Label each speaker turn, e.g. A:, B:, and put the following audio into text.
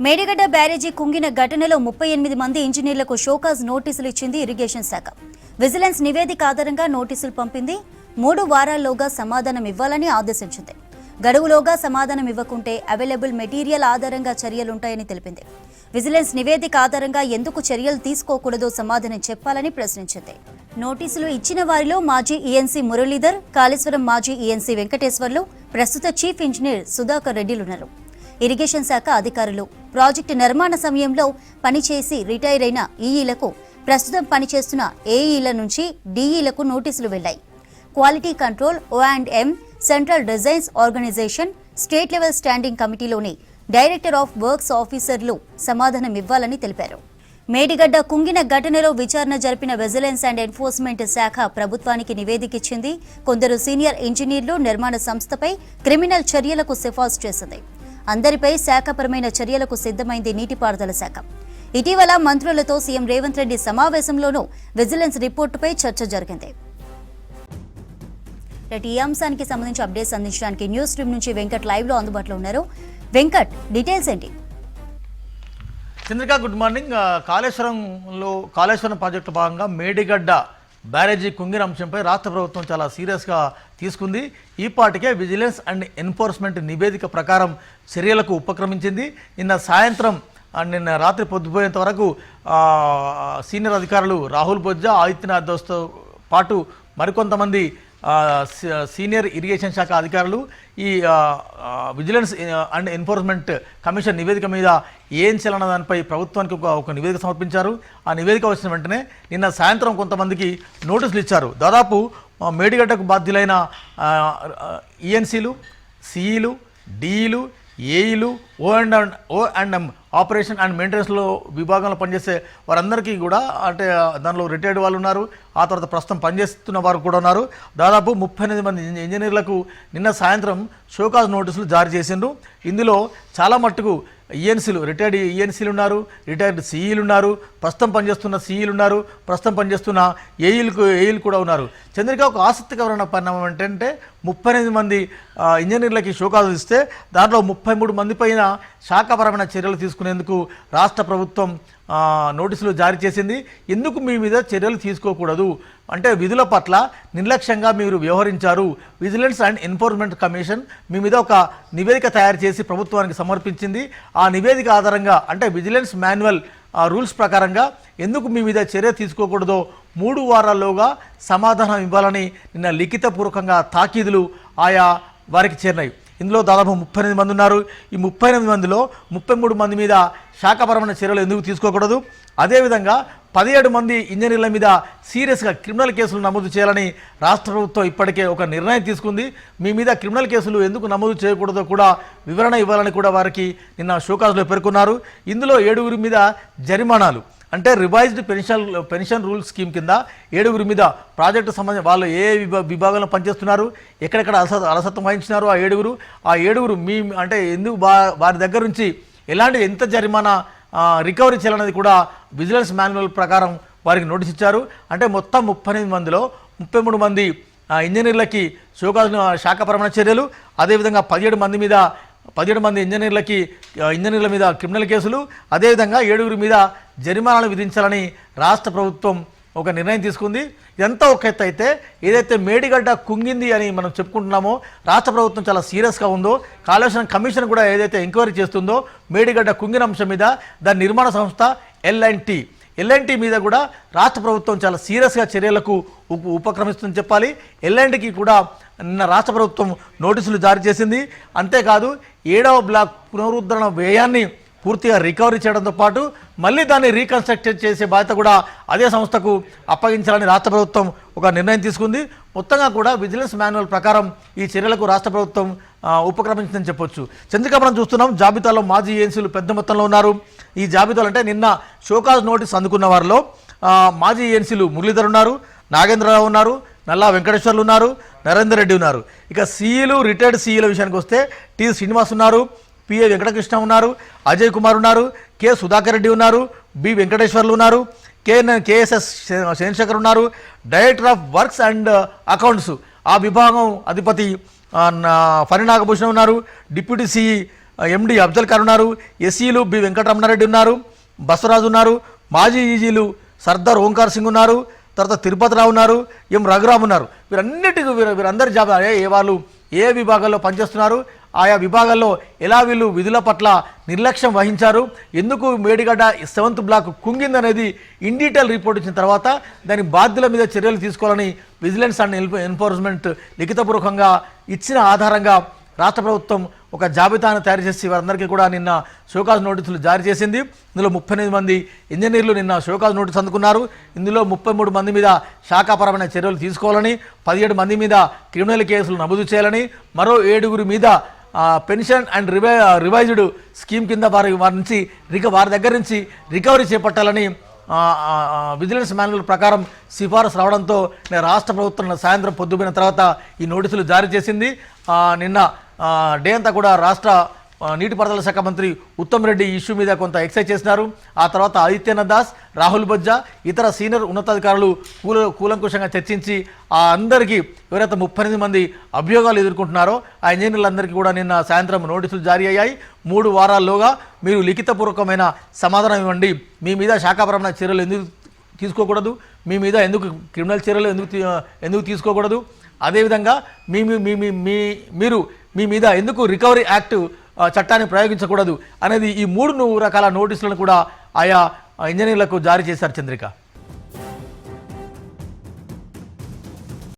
A: మేడిగడ్డ బ్యారేజీ కుంగిన ఘటనలో 38 మంది ఇంజనీర్లకు షోకాజ్ నోటీసులు ఇచ్చింది ఇరిగేషన్ శాఖ. విజిలెన్స్ నివేదిక ఆధారంగా నోటీసులు పంపింది. 3 వారాల్లోగా సమాధానం ఇవ్వాలని ఆదేశించింది. గడువులోగా సమాధానం ఇవ్వకుంటే అవైలబుల్ మెటీరియల్ ఆధారంగా చర్యలుంటాయని తెలిపింది. విజిలెన్స్ నివేదిక ఆధారంగా ఎందుకు చర్యలు తీసుకోకూడదో సమాధానం చెప్పాలని ప్రశ్నించింది. నోటీసులు ఇచ్చిన వారిలో మాజీ ఈఎన్సీ మురళీధర్, కాళేశ్వరం మాజీ ఈఎన్సీ వెంకటేశ్వర్లు, ప్రస్తుత చీఫ్ ఇంజనీర్ సుధాకర్ రెడ్డిలున్నారు. ఇరిగేషన్ శాఖ అధికారులు ప్రాజెక్టు నిర్మాణ సమయంలో పనిచేసి రిటైర్ అయిన ఈఈలకు, ప్రస్తుతం పనిచేస్తున్న ఏఈల నుంచి డీఈలకు నోటీసులు వెళ్లాయి. Quality control, O&M, central designs organisation, state level standing కమిటీలోని డైరెక్టర్ ఆఫ్ వర్క్స్ ఆఫీసర్లు సమాధానం ఇవ్వాలని తెలిపారు. మేడిగడ్డ కుంగిన ఘటనలో విచారణ జరిపిన విజిలెన్స్ అండ్ ఎన్ఫోర్స్మెంట్ శాఖ ప్రభుత్వానికి నివేదిక ఇచ్చింది. కొందరు సీనియర్ ఇంజనీర్లు నిర్మాణ సంస్థపై క్రిమినల్ చర్యలకు సిఫార్సు చేసింది. అందరిపై శాఖపరమైన చర్యలకు సిద్ధమైంది నీటిపారుదల శాఖ. ఇటీవల మంత్రులతో సీఎం రేవంత్ రెడ్డి సమావేశంలోనూ విజిలెన్స్ రిపోర్టుపై చర్చ జరిగింది. ఈ అంశానికి సంబంధించి అప్డేట్స్ అందించడానికి న్యూస్ రూమ్ నుంచి వెంకట్ లైవ్ లో అందుబాటులో ఉన్నారు. వెంకట్, డీటెయిల్స్ ఏంటి?
B: Chandrika, good morning. Kaleshwaram project భాగంగా మేడిగడ్డ బ్యారేజీ కుంగిన అంశంపై రాష్ట్ర ప్రభుత్వం చాలా సీరియస్గా తీసుకుంది. ఈ పాటికే విజిలెన్స్ అండ్ ఎన్ఫోర్స్మెంట్ నివేదిక ప్రకారం చర్యలకు ఉపక్రమించింది. నిన్న రాత్రి పొద్దుపోయేంత వరకు సీనియర్ అధికారులు రాహుల్ బొజ్జా, ఆదిత్యనాథ్ దోస్తో పాటు మరికొంతమంది సీనియర్ ఇరిగేషన్ శాఖ అధికారులు ఈ విజిలెన్స్ అండ్ ఎన్ఫోర్స్మెంట్ కమిషన్ నివేదిక మీద ఏం చేయాలన్న దానిపై ప్రభుత్వానికి ఒక నివేదిక సమర్పించారు. ఆ నివేదిక వచ్చిన వెంటనే నిన్న సాయంత్రం కొంతమందికి నోటీసులు ఇచ్చారు. దాదాపు మేడిగడ్డకు బాధ్యులైన ఈఎన్సీలు, సిఈలు, డిఈలు, ఏఈలు, O&M ఆపరేషన్ అండ్ మెయింటెనెన్స్లో విభాగంలో పనిచేసే వారందరికీ కూడా, అంటే దానిలో రిటైర్డ్ వాళ్ళు ఉన్నారు, ఆ తర్వాత ప్రస్తుతం పనిచేస్తున్న వారు కూడా ఉన్నారు. దాదాపు 38 మంది ఇంజనీర్లకు నిన్న సాయంత్రం షోకాజ్ నోటీసులు జారీ చేసిండ్రు. ఇందులో చాలా మట్టుకు ఈఎన్సీలు, రిటైర్డ్ ఈఎన్సీలు ఉన్నారు, రిటైర్డ్ సిఈలు ఉన్నారు, ప్రస్తుతం పనిచేస్తున్న సిఈలు ఉన్నారు, ప్రస్తుతం పనిచేస్తున్న ఏఈలు కూడా ఉన్నారు. చంద్రిక, ఒక ఆసక్తికరమైన పరిణామం ఏంటంటే 38 మంది ఇంజనీర్లకి షోకాజులు ఇస్తే దాంట్లో 33 మంది పైన శాఖపరమైన చర్యలు తీసుకునేందుకు రాష్ట్ర ప్రభుత్వం నోటీసులు జారీ చేసింది. ఎందుకు మీ మీద చర్యలు తీసుకోకూడదు అంటే, విధుల పట్ల నిర్లక్ష్యంగా మీరు వ్యవహరించారు. విజిలెన్స్ అండ్ ఎన్ఫోర్స్మెంట్ కమిషన్ మీ మీద ఒక నివేదిక తయారు చేసి ప్రభుత్వానికి సమర్పించింది. ఆ నివేదిక ఆధారంగా, అంటే విజిలెన్స్ మాన్యువల్ రూల్స్ ప్రకారంగా ఎందుకు మీ మీద చర్య తీసుకోకూడదో 3 వారాల్లోగా సమాధానం ఇవ్వాలని నిన్న లిఖితపూర్వకంగా తాకీదులు ఆయా వారికి చేరినాయి. ఇందులో దాదాపు 38 మంది ఉన్నారు. ఈ 38 మందిలో 33 మంది మీద శాఖపరమైన చర్యలు ఎందుకు తీసుకోకూడదు, అదేవిధంగా 17 మంది ఇంజనీర్ల మీద సీరియస్గా క్రిమినల్ కేసులు నమోదు చేయాలని రాష్ట్ర ప్రభుత్వం ఇప్పటికే ఒక నిర్ణయం తీసుకుంది. మీ మీద క్రిమినల్ కేసులు ఎందుకు నమోదు చేయకూడదో కూడా వివరణ ఇవ్వాలని కూడా వారికి నిన్న షోకాజ్లో పేర్కొన్నారు. ఇందులో 7 మీద జరిమానాలు, అంటే రివైజ్డ్ పెన్షన్ రూల్ స్కీమ్ కింద 7 మీద ప్రాజెక్టు సంబంధించి వాళ్ళు ఏ విభాగంలో పనిచేస్తున్నారు, ఎక్కడెక్కడ అలసత్వం వహించినారు ఆ 7 మీ అంటే ఎందుకు వారి దగ్గర నుంచి ఎంత జరిమానా రికవరీ చేయాలనేది కూడా విజిలెన్స్ మాన్యువల్ ప్రకారం వారికి నోటీస్ ఇచ్చారు. అంటే మొత్తం 38 మందిలో 33 మంది ఇంజనీర్లకి షోకాజ్ శాఖపరమైన చర్యలు, అదేవిధంగా 17 మంది ఇంజనీర్ల మీద క్రిమినల్ కేసులు, అదేవిధంగా 7 మీద జరిమానాలు విధించాలని రాష్ట్ర ప్రభుత్వం ఒక నిర్ణయం తీసుకుంది. ఇదంతా ఒక ఎత్తు అయితే, ఏదైతే మేడిగడ్డ కుంగింది అని మనం చెప్పుకుంటున్నామో రాష్ట్ర ప్రభుత్వం చాలా సీరియస్గా ఉందో, కాళేశ్వరం కమిషన్ కూడా ఏదైతే ఎంక్వైరీ చేస్తుందో మేడిగడ్డ కుంగిన అంశం మీద, దాని నిర్మాణ సంస్థ ఎల్ఎన్టీ మీద కూడా రాష్ట్ర ప్రభుత్వం చాలా సీరియస్గా చర్యలకు ఉపక్రమిస్తుందని చెప్పాలి. ఎల్ఎన్టీకి కూడా నిన్న రాష్ట్ర ప్రభుత్వం నోటీసులు జారీ చేసింది. అంతేకాదు 7వ బ్లాక్ పునరుద్ధరణ వ్యయాన్ని పూర్తిగా రికవరీ చేయడంతో పాటు మళ్ళీ దాన్ని రీకన్స్ట్రక్ట్ చేసే బాధ్యత కూడా అదే సంస్థకు అప్పగించాలని రాష్ట్ర ప్రభుత్వం ఒక నిర్ణయం తీసుకుంది. మొత్తంగా కూడా విజిలెన్స్ మాన్యువల్ ప్రకారం ఈ చర్యలకు రాష్ట్ర ప్రభుత్వం ఉపక్రమించిందని చెప్పొచ్చు. చంద్రిక, మనం చూస్తున్నాం జాబితాలో మాజీ ఏఎన్సీలు పెద్ద మొత్తంలో ఉన్నారు. ఈ జాబితాలో అంటే నిన్న షోకాజ్ నోటీస్ అందుకున్న వారిలో మాజీ ఏఎన్సీలు మురళీధర్ ఉన్నారు, నాగేంద్రరావు ఉన్నారు, నల్లా వెంకటేశ్వర్లు ఉన్నారు, నరేందర్ రెడ్డి ఉన్నారు. ఇక సిఈలు, రిటైర్డ్ సిఈల విషయానికి వస్తే టి శ్రీనివాస్ ఉన్నారు, పిఏ వెంకటకృష్ణ ఉన్నారు, అజయ్ కుమార్ ఉన్నారు, కె సుధాకర్ రెడ్డి ఉన్నారు, బి వెంకటేశ్వర్లు ఉన్నారు, కేఎస్ఎస్ చంద్రశేఖర్ ఉన్నారు, director of works and accounts ఆ విభాగం అధిపతి ఫణి నాగభూషణ్ ఉన్నారు, డిప్యూటీ సిఈ ఎండి అఫ్జల్ ఖాన్ ఉన్నారు, ఎస్ఈలు బి వెంకటరమణారెడ్డి ఉన్నారు, బసవరాజు ఉన్నారు, మాజీ ఈజీలు సర్దార్ ఓంకార్ సింగ్ ఉన్నారు, తర్వాత తిరుపతిరావు ఉన్నారు, ఎం రఘురామ్ ఉన్నారు. వీరందరి జాబితా వాళ్ళు ఏ విభాగాల్లో పనిచేస్తున్నారు, ఆయా విభాగాల్లో ఎలా వీళ్ళు విధుల పట్ల నిర్లక్ష్యం వహించారు, ఎందుకు మేడిగడ్డ 7th బ్లాక్ కుంగిందనేది ఇన్ డీటెయిల్ రిపోర్ట్ ఇచ్చిన తర్వాత దాని బాధ్యుల మీద చర్యలు తీసుకోవాలని విజిలెన్స్ అండ్ ఎన్ఫోర్స్మెంట్ లిఖితపూర్వకంగా ఇచ్చిన ఆధారంగా రాష్ట్ర ప్రభుత్వం ఒక జాబితాను తయారు చేసి వారందరికీ కూడా నిన్న షోకాజ్ నోటీసులు జారీ చేసింది. ఇందులో 38 మంది ఇంజనీర్లు నిన్న షోకాజ్ నోటీసు అందుకున్నారు. ఇందులో 33 మంది మీద శాఖాపరమైన చర్యలు తీసుకోవాలని, 17 మంది మీద క్రిమినల్ కేసులు నమోదు చేయాలని, మరో 7 మీద పెన్షన్ అండ్ రివైజ్డ్ స్కీమ్ కింద వారి దగ్గర నుంచి రికవరీ చేపట్టాలని విజిలెన్స్ మాన్యువల్ ప్రకారం సిఫారసు రావడంతో రాష్ట్ర ప్రభుత్వం సాయంత్రం పొద్దుపోయిన తర్వాత ఈ నోటీసులు జారీ చేసింది. నిన్న డే అంతా కూడా రాష్ట్ర నీటిపారుదల శాఖ మంత్రి ఉత్తమ్ రెడ్డి ఇష్యూ మీద కొంత ఎక్సైజ్ చేసినారు. ఆ తర్వాత ఆదిత్యనాథ్ దాస్, రాహుల్ బొజ్జా, ఇతర సీనియర్ ఉన్నతాధికారులు కూలంకుషంగా చర్చించి అందరికీ ఎవరైతే 38 మంది అభియోగాలు ఎదుర్కొంటున్నారో ఆ ఇంజనీర్లందరికీ కూడా నిన్న సాయంత్రం నోటీసులు జారీ అయ్యాయి. 3 వారాల్లోగా మీరు లిఖితపూర్వకమైన సమాధానం ఇవ్వండి, మీ మీద శాఖాపరమైన చర్యలు ఎందుకు తీసుకోకూడదు, మీ మీద ఎందుకు క్రిమినల్ చర్యలు ఎందుకు తీసుకోకూడదు, అదేవిధంగా మీరు మీ మీద ఎందుకు రికవరీ యాక్ట్ చట్టాన్ని ప్రయోగించకూడదు అనేది ఈ 3 రకాల నోటీసులను కూడా ఆయా ఇంజనీర్లకు జారీ చేశారు. చంద్రిక.